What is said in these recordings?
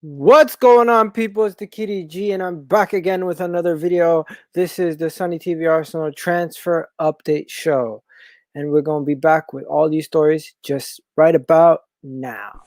What's going on, people? It's the Kitty G, and I'm back again with another video. This is the Sonny TV Arsenal transfer update show, and we're going to be back with all these stories just right about now.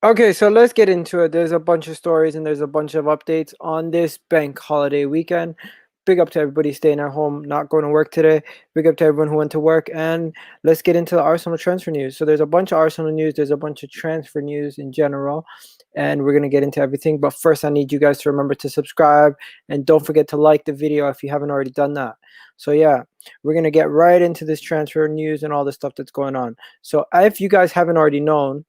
Okay, so let's get into it. There's a bunch of stories and there's a bunch of updates on this bank holiday weekend. Big up to everybody staying at home, not going to work today. Big up to everyone who went to work. And let's get into the Arsenal transfer news. So there's a bunch of Arsenal news. There's a bunch of transfer news in general. And we're going to get into everything. But first, I need you guys to remember to subscribe. And don't forget to like the video if you haven't already done that. So yeah, we're going to get right into this transfer news and all the stuff that's going on. So if you guys haven't already known,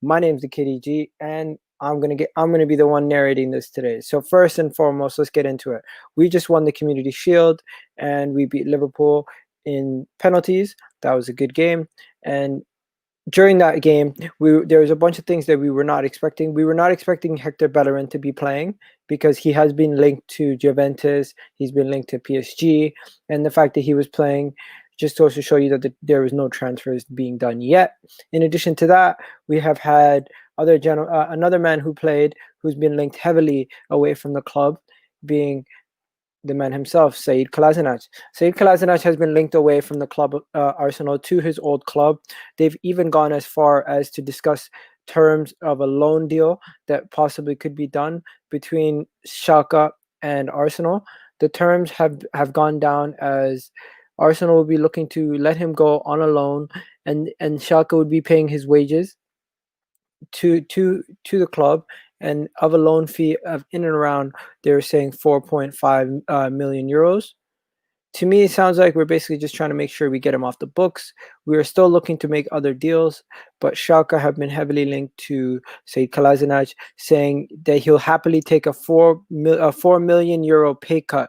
my name's the Kitty G, and I'm gonna be the one narrating this today. So first and foremost, let's get into it. We just won the Community Shield, and we beat Liverpool in penalties. That was a good game, and during that game, there was a bunch of things that we were not expecting. We were not expecting Hector Bellerin to be playing because he has been linked to Juventus. He's been linked to PSG, and the fact that he was playing just goes to show you that there was no transfers being done yet. In addition to that, we have had another man who played, who's been linked heavily away from the club, being the man himself, Sead Kolasinac. Sead Kolasinac has been linked away from the club, Arsenal, to his old club. They've even gone as far as to discuss terms of a loan deal that possibly could be done between xhaka and Arsenal. The terms have gone down as Arsenal will be looking to let him go on a loan, and xhaka would be paying his wages to the club, and of a loan fee of in and around, they were saying 4.5 million euros. To me, it sounds like we're basically just trying to make sure we get him off the books. We are still looking to make other deals, but xhaka have been heavily linked to Sead Kolasinac, saying that he'll happily take a 4 million euro pay cut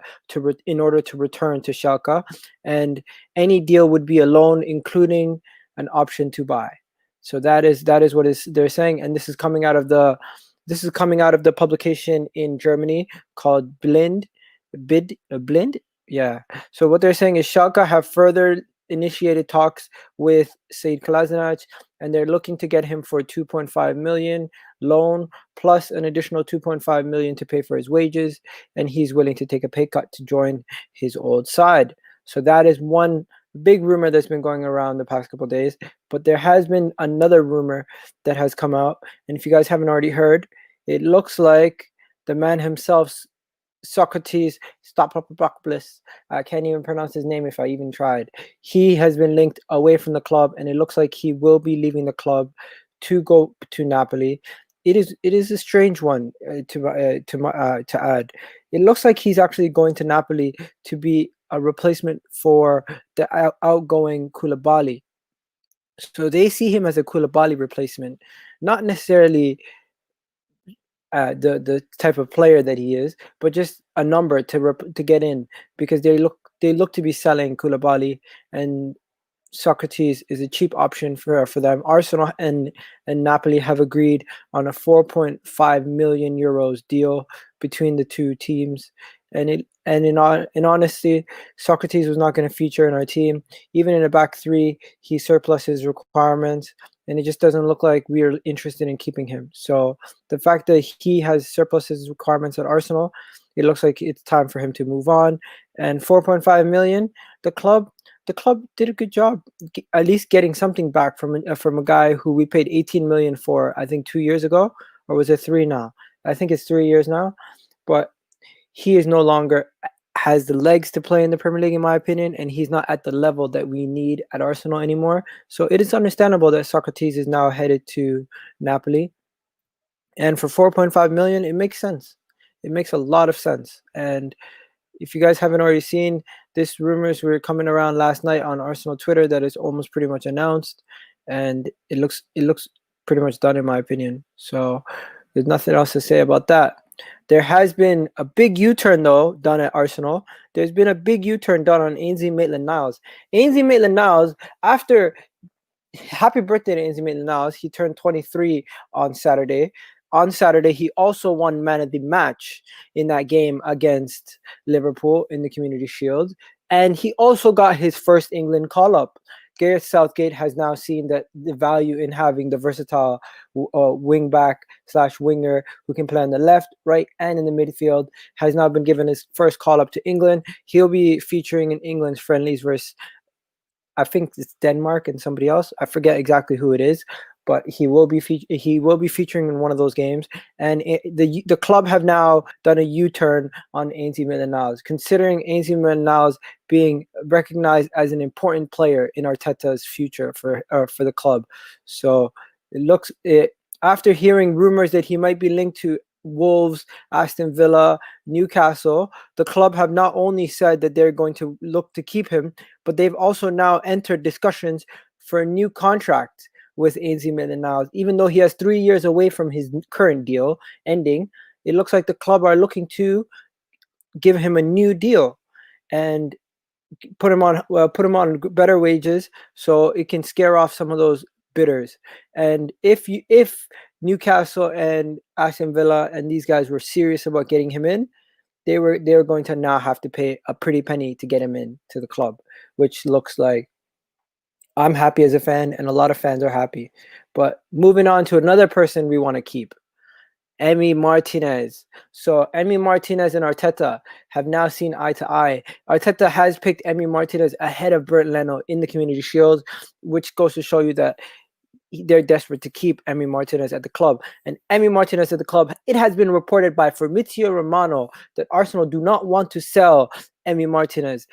in order to return to xhaka, and any deal would be a loan, including an option to buy. So that is what they're saying, and this is coming out of the publication in Germany called Blind. Yeah. So what they're saying is xhaka have further initiated talks with Sead Kolasinac, and they're looking to get him for 2.5 million loan plus an additional 2.5 million to pay for his wages, and he's willing to take a pay cut to join his old side. So that is one big rumor that's been going around the past couple of days. But there has been another rumor that has come out, and if you guys haven't already heard, it looks like the man himself, Sokratis, I can't even pronounce his name if I even tried. He has been linked away from the club, and it looks like he will be leaving the club to go to Napoli. It is a strange one to add. It looks like he's actually going to Napoli to be a replacement for the outgoing Koulibaly. So they see him as a Koulibaly replacement, not necessarily the type of player that he is, but just a number to get in, because they look to be selling Koulibaly, and Sokratis is a cheap option for them. Arsenal and Napoli have agreed on a 4.5 million euros deal between the two teams, and in honesty, Sokratis was not going to feature in our team. Even in a back three, he surpluses requirements, and it just doesn't look like we are interested in keeping him. So the fact that he has surpluses requirements at Arsenal, it looks like it's time for him to move on. And 4.5 million, the club did a good job, at least getting something back from a guy who we paid 18 million for, I think 2 years ago, or was it 3 now? I think it's 3 years now, but he is no longer has the legs to play in the Premier League, in my opinion, and he's not at the level that we need at Arsenal anymore. So it is understandable that Sokratis is now headed to Napoli. And for 4.5 million, it makes sense. It makes a lot of sense. And if you guys haven't already seen, this rumors were coming around last night on Arsenal Twitter that is almost pretty much announced, and it looks pretty much done, in my opinion. So there's nothing else to say about that. There has been a big U-turn though done at Arsenal. There's been a big U-turn done on Ainsley Maitland-Niles. Ainsley Maitland-Niles, after happy birthday to Ainsley Maitland-Niles, he turned 23 on Saturday. On Saturday, he also won Man of the Match in that game against Liverpool in the Community Shield. And he also got his first England call-up. Gareth Southgate has now seen that the value in having the versatile wing-back / winger who can play on the left, right, and in the midfield, has now been given his first call-up to England. He'll be featuring in England's friendlies versus, I think it's Denmark and somebody else. I forget exactly who it is, but he will be featuring in one of those games. And the club have now done a U-turn on Ainsley Maitland-Niles, considering Ainsley Maitland-Niles being recognized as an important player in Arteta's future for the club. So it looks after hearing rumors that he might be linked to Wolves, Aston Villa, Newcastle, the club have not only said that they're going to look to keep him, but they've also now entered discussions for a new contract with Ainsley Maitland-Niles. Even though he has 3 years away from his current deal ending, it looks like the club are looking to give him a new deal and put him on better wages so it can scare off some of those bidders. And if Newcastle and Aston Villa and these guys were serious about getting him in, they were going to now have to pay a pretty penny to get him in to the club, which looks like I'm happy as a fan, and a lot of fans are happy. But moving on to another person we want to keep, Emi Martinez. So Emi Martinez and Arteta have now seen eye to eye. Arteta has picked Emi Martinez ahead of Bernd Leno in the Community Shield, which goes to show you that they're desperate to keep Emi Martinez at the club. And Emi Martinez at the club, it has been reported by Fabrizio Romano that Arsenal do not want to sell Emi Martinez.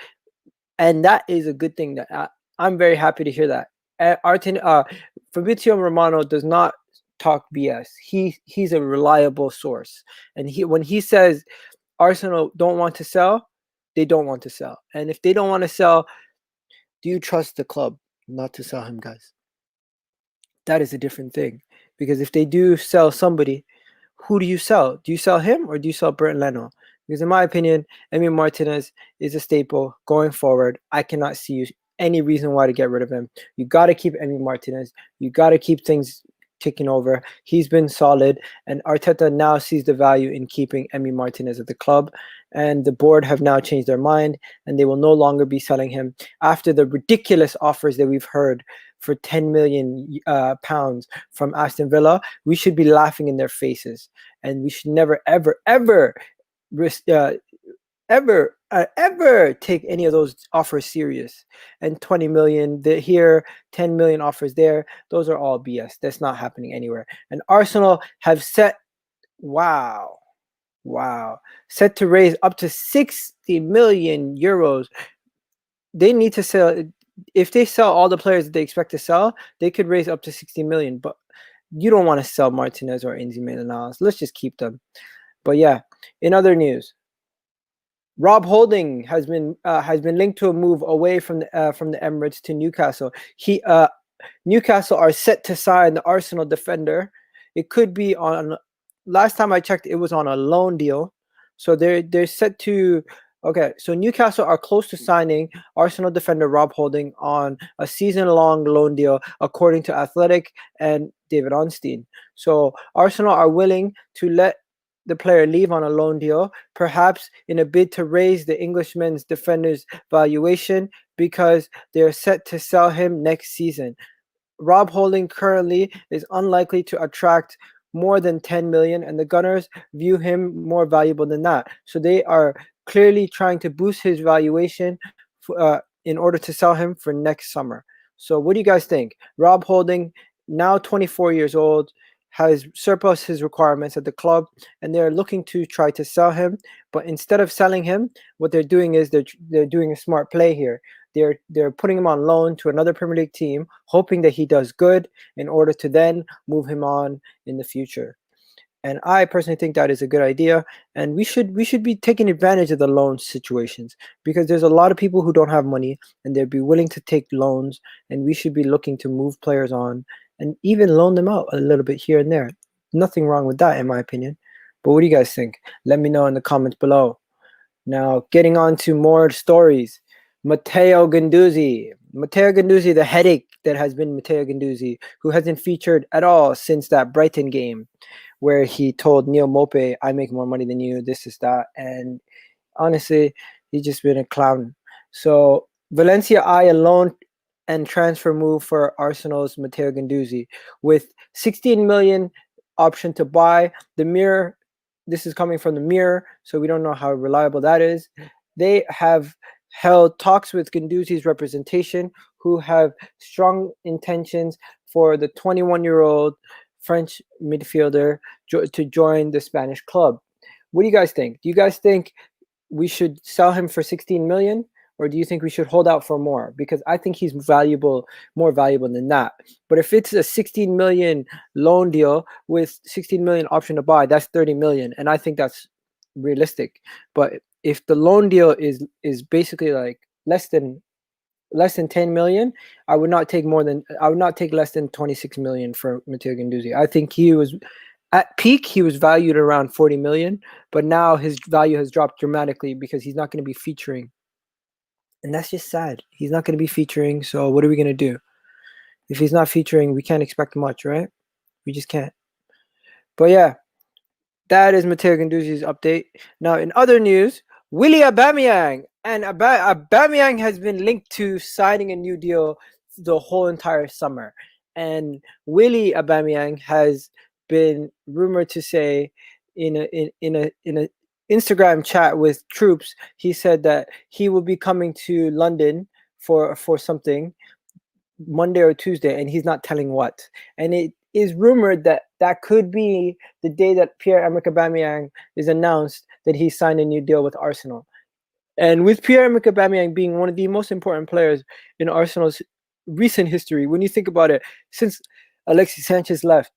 And that is a good thing. That I'm very happy to hear that. Fabrizio Romano does not talk BS. He's a reliable source. And when he says Arsenal don't want to sell, they don't want to sell. And if they don't want to sell, do you trust the club not to sell him, guys? That is a different thing. Because if they do sell somebody, who do you sell? Do you sell him or do you sell Bernd Leno? Because in my opinion, Emi Martinez is a staple going forward. I cannot see any reason why to get rid of him. You got to keep Emi Martinez. You got to keep things ticking over. He's been solid, and Arteta now sees the value in keeping Emi Martinez at the club, and the board have now changed their mind, and they will no longer be selling him after the ridiculous offers that we've heard for 10 million pounds from Aston Villa. We should be laughing in their faces, and we should never, ever, ever ever take any of those offers serious. And 20 million here, 10 million offers there, those are all BS. That's not happening anywhere. And Arsenal have set to raise up to 60 million euros. They need to sell. If they sell all the players that they expect to sell, they could raise up to 60 million. But you don't want to sell Martinez or Ainsley Maitland-Niles. Let's just keep them. But yeah, in other news, Rob Holding has been linked to a move away from the Emirates to Newcastle. Newcastle are set to sign the Arsenal defender. It could be on. Last time I checked, it was on a loan deal. So they're set to. Okay, so Newcastle are close to signing Arsenal defender Rob Holding on a season-long loan deal, according to Athletic and David Onstein. So Arsenal are willing to let the player leave on a loan deal, perhaps in a bid to raise the Englishman's defender's valuation, because they're set to sell him next season. Rob Holding currently is unlikely to attract more than 10 million, and the Gunners view him more valuable than that. So they are clearly trying to boost his valuation in order to sell him for next summer. So what do you guys think? Rob Holding, now 24 years old, has surpassed his requirements at the club, and they're looking to try to sell him. But instead of selling him, what they're doing is they're doing a smart play here. They're putting him on loan to another Premier League team, hoping that he does good in order to then move him on in the future. And I personally think that is a good idea, and we should be taking advantage of the loan situations, because there's a lot of people who don't have money and they'd be willing to take loans, and we should be looking to move players on and even loan them out a little bit here and there. Nothing wrong with that, in my opinion. But what do you guys think? Let me know in the comments below. Now, getting on to more stories. Matteo Guendouzi, the headache that has been Matteo Guendouzi, who hasn't featured at all since that Brighton game, where he told Neil Mope, "I make more money than you. This is that," and honestly, he's just been a clown. So Valencia eye a loan and transfer move for Arsenal's Matteo Guendouzi with 16 million option to buy. The Mirror, this is coming from the Mirror, so we don't know how reliable that is. They have held talks with Guendouzi's representation, who have strong intentions for the 21-year-old French midfielder to join the Spanish club. What do you guys think? Do you guys think we should sell him for 16 million, or do you think we should hold out for more? Because I think he's more valuable than that. But if it's a 16 million loan deal with 16 million option to buy, that's 30 million, and I think that's realistic. But if the loan deal is basically like less than 10 million, I would not take less than 26 million for Matteo Guendouzi. I think he was at peak, he was valued around 40 million, but now his value has dropped dramatically because he's not going to be featuring. And that's just sad. He's not going to be featuring, so what are we going to do? If he's not featuring, we can't expect much, right? We just can't. But yeah, that is Matteo Guendouzi's update. Now, in other news, Aubameyang. And Aubameyang has been linked to signing a new deal the whole entire summer. And Aubameyang has been rumored to say in a Instagram chat with troops, he said that he will be coming to London for something Monday or Tuesday, and he's not telling what. And it is rumored that that could be the day that Pierre-Emerick Aubameyang is announced that he signed a new deal with Arsenal. And with Pierre-Emerick Aubameyang being one of the most important players in Arsenal's recent history, when you think about it, since Alexis Sanchez left,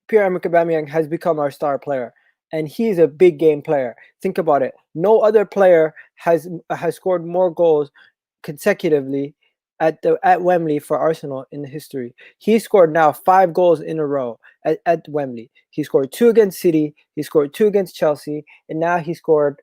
Pierre-Emerick Aubameyang has become our star player, and he's a big game player. Think about it. No other player has scored more goals consecutively at Wembley for Arsenal in the history. He scored now 5 goals in a row at Wembley. He scored 2 against City, he scored 2 against Chelsea, and now he scored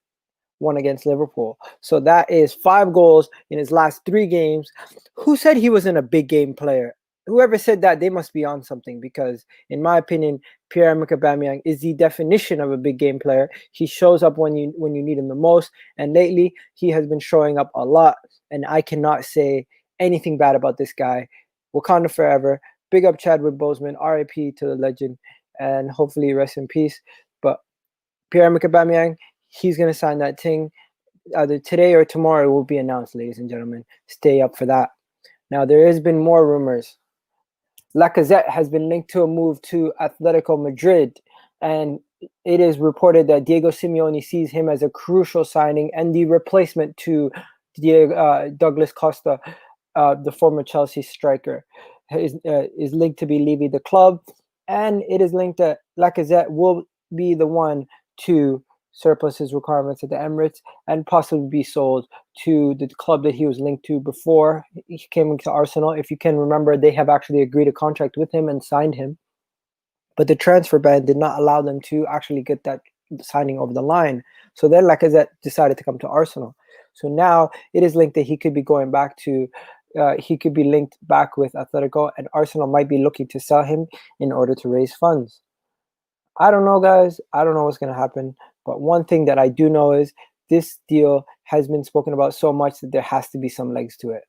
1 against Liverpool. So that is 5 goals in his last 3 games. Who said he wasn't a big game player? Whoever said that, they must be on something, because in my opinion, Pierre-Emerick Aubameyang is the definition of a big game player. He shows up when you need him the most, and lately he has been showing up a lot, and I cannot say anything bad about this guy. Wakanda forever. Big up Chadwick Boseman, RIP to the legend, and hopefully rest in peace. But Pierre-Emerick Aubameyang, he's going to sign that thing. Either today or tomorrow it will be announced, ladies and gentlemen. Stay up for that. Now, there has been more rumors. Lacazette has been linked to a move to Atletico Madrid, and it is reported that Diego Simeone sees him as a crucial signing and the replacement to Douglas Costa, the former Chelsea striker, is linked to be leaving the club, and it is linked that Lacazette will be the one to surplus his requirements at the Emirates and possibly be sold to the club that he was linked to before he came into Arsenal. If you can remember, they have actually agreed a contract with him and signed him, but the transfer ban did not allow them to actually get that signing over the line. So then Lacazette decided to come to Arsenal. So now it is linked that he could be going back to he could be linked back with Atletico, and Arsenal might be looking to sell him in order to raise funds. I don't know, guys. I don't know what's going to happen. But one thing that I do know is this deal has been spoken about so much that there has to be some legs to it.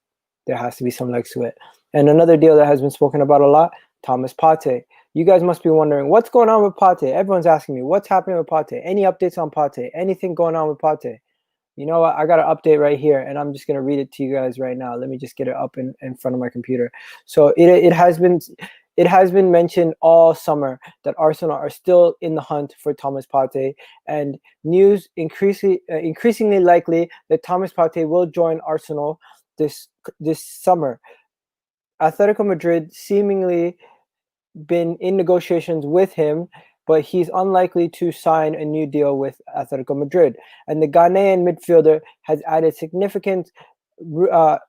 There has to be some legs to it. And another deal that has been spoken about a lot, Thomas Partey. You guys must be wondering, what's going on with Partey? Everyone's asking me, what's happening with Partey? Any updates on Partey? Anything going on with Partey? You know what? I got an update right here, and I'm just going to read it to you guys right now. Let me just get it up in front of my computer. So it has been mentioned all summer that Arsenal are still in the hunt for Thomas Partey, and news increasingly likely that Thomas Partey will join Arsenal this summer. Atletico Madrid seemingly been in negotiations with him, but he's unlikely to sign a new deal with Atletico Madrid. And the Ghanaian midfielder has added significant rumors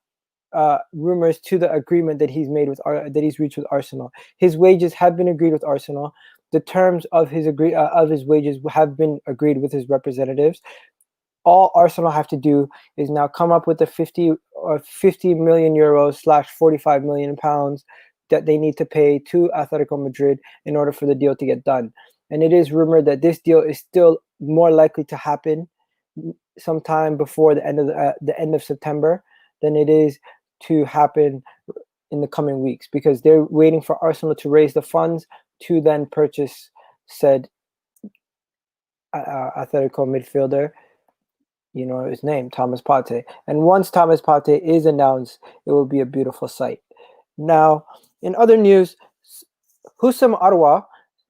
to the agreement that he's reached with Arsenal. His wages have been agreed with Arsenal, the terms of his wages have been agreed with his representatives. All Arsenal have to do is now come up with the 50 million euros / 45 million pounds that they need to pay to Atletico Madrid in order for the deal to get done. And it is rumored that this deal is still more likely to happen sometime before the end of September than it is to happen in the coming weeks, because they're waiting for Arsenal to raise the funds to then purchase said Atletico midfielder. You know his name, Thomas Partey. And once Thomas Partey is announced, it will be a beautiful sight. Now, in other news, Houssem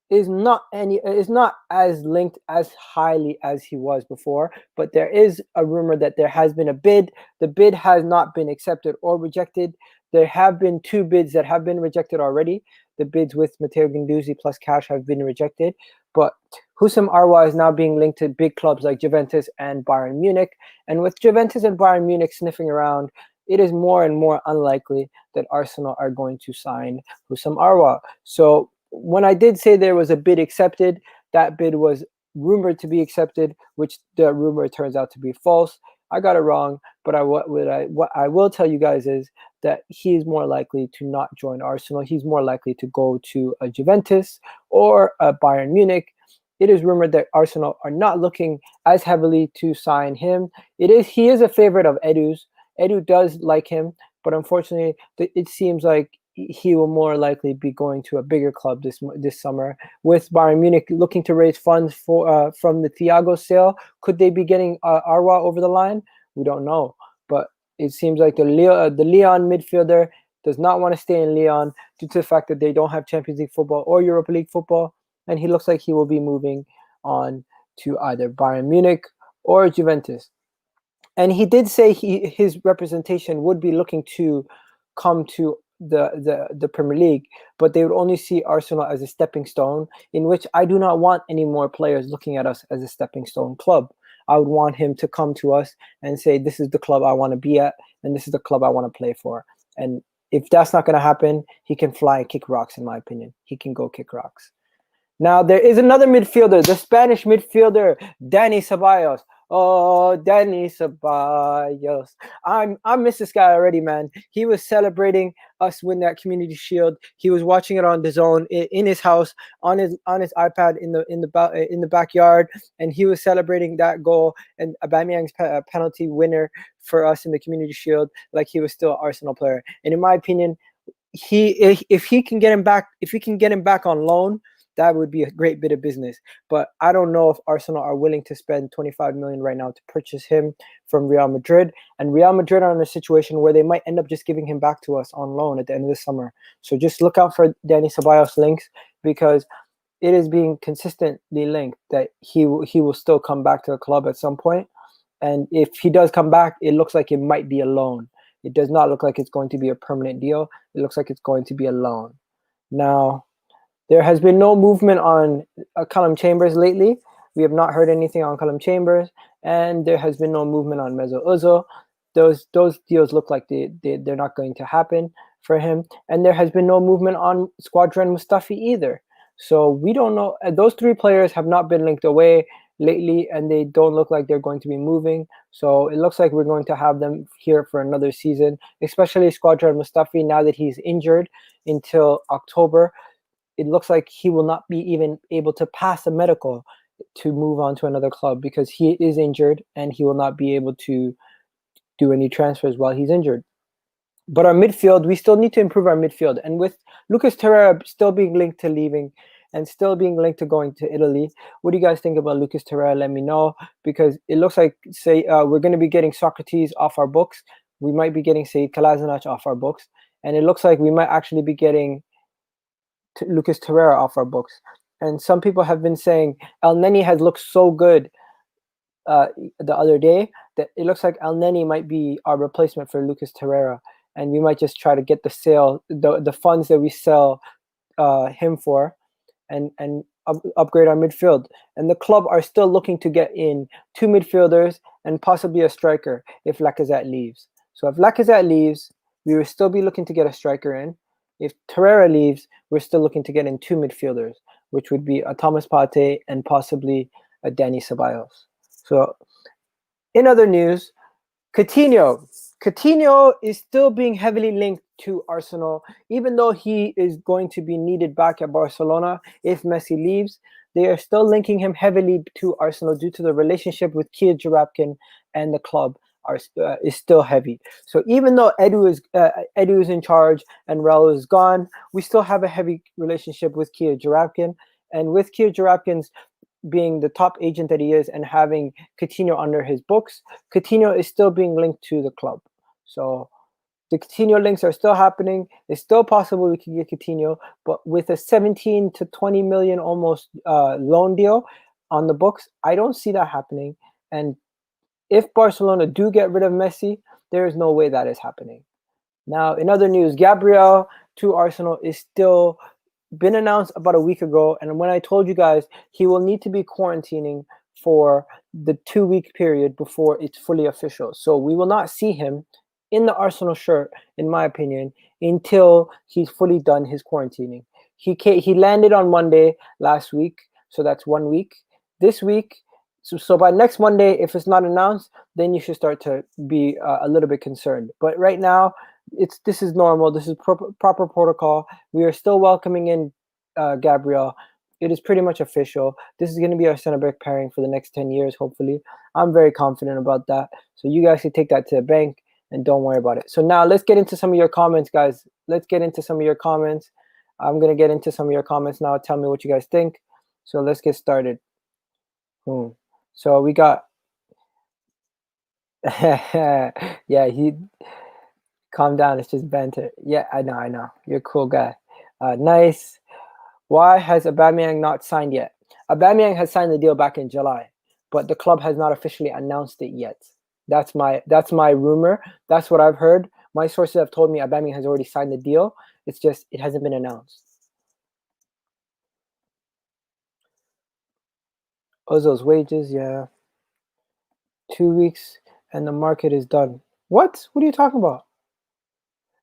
is not as linked as highly as he was before, but there is a rumor that there has been a bid. The bid has not been accepted or rejected. There have been 2 bids that have been rejected already. The bids with Matteo Guendouzi plus cash have been rejected, but Houssem is now being linked to big clubs like Juventus and Bayern Munich. And with Juventus and Bayern Munich sniffing around, it is more and more unlikely that Arsenal are going to sign Houssem. So when I did say there was a bid accepted, that bid was rumored to be accepted, which the rumor turns out to be false. I got it wrong, but what I will tell you guys is that he's more likely to not join Arsenal. He's more likely to go to a Juventus or a Bayern Munich. It is rumored that Arsenal are not looking as heavily to sign him. He is a favorite of Edu's. Edu does like him, but unfortunately, it seems like he will more likely be going to a bigger club this summer. With Bayern Munich looking to raise funds for from the Thiago sale, could they be getting Aouar over the line? We don't know, but it seems like the Lyon midfielder does not want to stay in Lyon due to the fact that they don't have Champions League football or Europa League football, and he looks like he will be moving on to either Bayern Munich or Juventus. And he did say his representation would be looking to come to the Premier League, but they would only see Arsenal as a stepping stone, in which I do not want any more players looking at us as a stepping stone club. I would want him to come to us and say, this is the club I want to be at, and this is the club I want to play for. And if that's not going to happen, he can fly and kick rocks, in my opinion. He can go kick rocks. Now, there is another midfielder, the Spanish midfielder, Dani Ceballos. Oh, Dani Ceballos. I miss this guy already, man. He was celebrating us win that Community Shield. He was watching it on the zone in his house on his iPad in the backyard, and he was celebrating that goal and Aubameyang's penalty winner for us in the Community Shield like he was still an Arsenal player. And in my opinion, if he can get him back on loan, that would be a great bit of business. But I don't know if Arsenal are willing to spend 25 million right now to purchase him from Real Madrid. And Real Madrid are in a situation where they might end up just giving him back to us on loan at the end of the summer. So just look out for Dani Ceballos links, because it is being consistently linked that he will still come back to the club at some point. And if he does come back, it looks like it might be a loan. It does not look like it's going to be a permanent deal. It looks like it's going to be a loan. Now, there has been no movement on Callum Chambers lately. We have not heard anything on Callum Chambers, and there has been no movement on Mesut Ozil. Those deals look like they're not going to happen for him, and there has been no movement on Squadron Mustafi either. So we don't know. Those 3 players have not been linked away lately, and they don't look like they're going to be moving. So it looks like we're going to have them here for another season, especially Squadron Mustafi now that he's injured until October. It looks like he will not be even able to pass a medical to move on to another club, because he is injured and he will not be able to do any transfers while he's injured. But our midfield, we still need to improve our midfield. And with Lucas Torreira still being linked to leaving and still being linked to going to Italy, what do you guys think about Lucas Torreira? Let me know, because it looks like, we're going to be getting Sokratis off our books. We might be getting, Kolasinac off our books. And it looks like we might actually be getting Lucas Torreira off our books. And some people have been saying El Neni has looked so good the other day that it looks like El Neni might be our replacement for Lucas Torreira, and we might just try to get the funds that we sell him for, and upgrade our midfield. And the club are still looking to get in 2 midfielders and possibly a striker if Lacazette leaves. So if Lacazette leaves, we will still be looking to get a striker in. If Torreira leaves, we're still looking to get in 2 midfielders. which would be a Thomas Partey and possibly a Dani Ceballos. So, in other news, Coutinho is still being heavily linked to Arsenal, even though he is going to be needed back at Barcelona if Messi leaves. They are still linking him heavily to Arsenal due to the relationship with Kia Joorabchian and the club is still heavy. So even though Edu is in charge and Raul is gone, we still have a heavy relationship with Kia Joorabchian. And with Kia Joorabchian's being the top agent that he is and having Coutinho under his books, Coutinho is still being linked to the club. So the Coutinho links are still happening. It's still possible we can get Coutinho, but with a 17 to 20 million almost loan deal on the books, I don't see that happening. And if Barcelona do get rid of Messi, there is no way that is happening. Now, in other news, Gabriel to Arsenal is still been announced about a week ago, and when I told you guys he will need to be quarantining for the 2-week period before it's fully official. So we will not see him in the Arsenal shirt, in my opinion, until he's fully done his quarantining. He landed on Monday last week, so that's 1 week. This week, so by next Monday, if it's not announced, then you should start to be a little bit concerned. But right now, this is normal. This is proper protocol. We are still welcoming in Gabriel. It is pretty much official. This is going to be our center back pairing for the next 10 years, hopefully. I'm very confident about that. So you guys can take that to the bank and don't worry about it. So now let's get into some of your comments, guys. Let's get into some of your comments. I'm going to get into some of your comments now. Tell me what you guys think. So let's get started. So we got... yeah, calm down, it's just banter. Yeah, I know. You're a cool guy. Nice. Why has Aubameyang not signed yet? Aubameyang has signed the deal back in July, but the club has not officially announced it yet. That's my rumor. That's what I've heard. My sources have told me Aubameyang has already signed the deal. It's just it hasn't been announced. Ozil's wages, yeah. 2 weeks and the market is done. What? What are you talking about?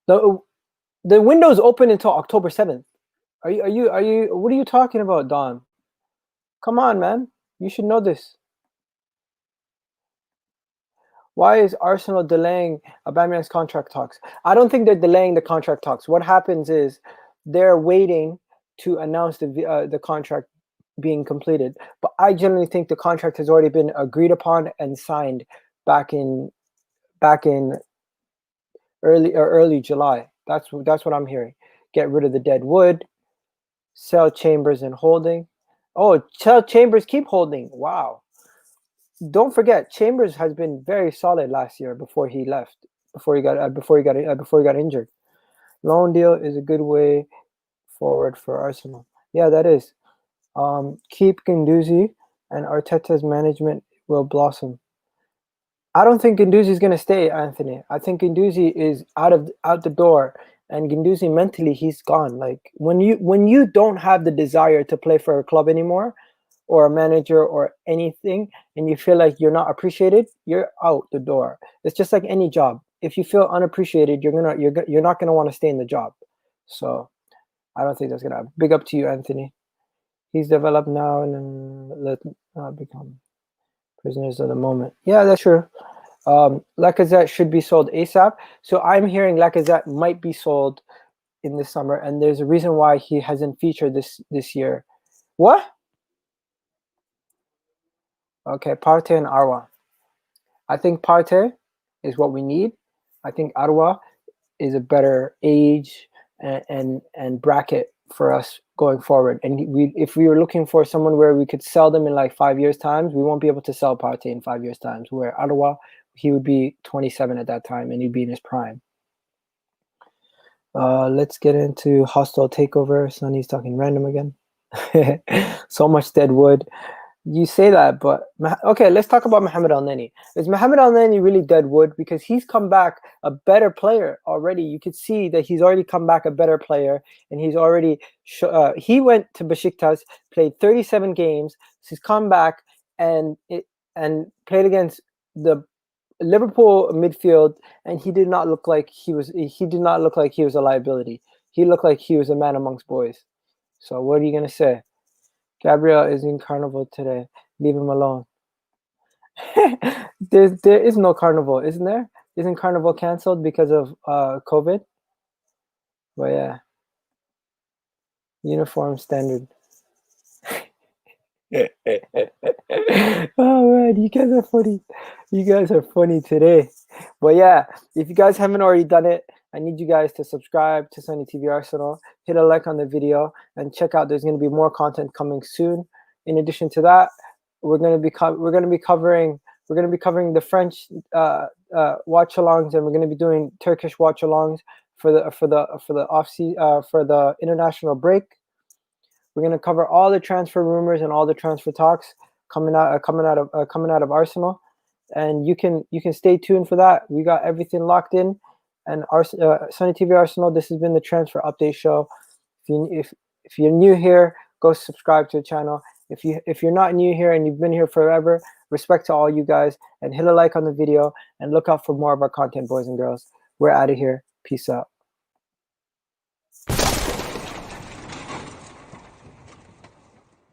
The window is open until October 7th. Are you what are you talking about, Don? Come on, man. You should know this. Why is Arsenal delaying Aubameyang's contract talks? I don't think they're delaying the contract talks. What happens is they're waiting to announce the contract being completed. But I generally think the contract has already been agreed upon and signed back in early July. That's what I'm hearing. Get rid of the dead wood. Sell Chambers and Holding. Oh, sell Chambers, keep Holding. Wow. Don't forget, Chambers has been very solid last year before he left, before he got injured. Loan deal is a good way forward for Arsenal. Yeah, that is. Keep Guendouzi, and Arteta's management will blossom. I don't think Guendouzi is going to stay, Anthony. I think Guendouzi is out the door, and Guendouzi mentally he's gone. Like when you don't have the desire to play for a club anymore, or a manager or anything, and you feel like you're not appreciated, you're out the door. It's just like any job. If you feel unappreciated, you're not gonna want to stay in the job. So I don't think that's gonna happen. Big up to you, Anthony. He's developed now and let not become prisoners of the moment. Yeah, that's true. Lacazette should be sold ASAP. So I'm hearing Lacazette might be sold in the summer, and there's a reason why he hasn't featured this year. What? Okay, Partey and aouar. I think Partey is what we need. I think aouar is a better age and bracket for us going forward. And if we were looking for someone where we could sell them in like 5 years' time, we won't be able to sell Partey in 5 years' time. Where aouar, he would be 27 at that time and he'd be in his prime. Let's get into hostile takeover. Sonny's talking random again. So much dead wood. You say that, but okay, let's talk about Mohamed Elneny. Is Mohamed Elneny really dead wood? Because he's come back a better player already. You could see that he's already come back a better player, and he's already he went to Besiktas, played 37 games. He's come back and played against the Liverpool midfield, and he did not look like he was a liability. He looked like he was a man amongst boys. So what are you gonna say? Gabriel is in carnival today. Leave him alone. There is no carnival, isn't there? Isn't carnival canceled because of COVID? But yeah, uniform standard. Oh man, you guys are funny. You guys are funny today. But yeah, if you guys haven't already done it, I need you guys to subscribe to Sonny TV Arsenal, hit a like on the video, and check out. There's going to be more content coming soon. In addition to that, we're going to be covering the French watch-alongs, and we're going to be doing Turkish watch-alongs for the international break. We're going to cover all the transfer rumors and all the transfer talks coming out of Arsenal, and you can stay tuned for that. We got everything locked in. And Sonny TV Arsenal, this has been the transfer update show. If you're new here, go subscribe to the channel. If you're not new here and you've been here forever, respect to all you guys, and hit a like on the video and look out for more of our content, boys and girls. We're out of here. Peace out.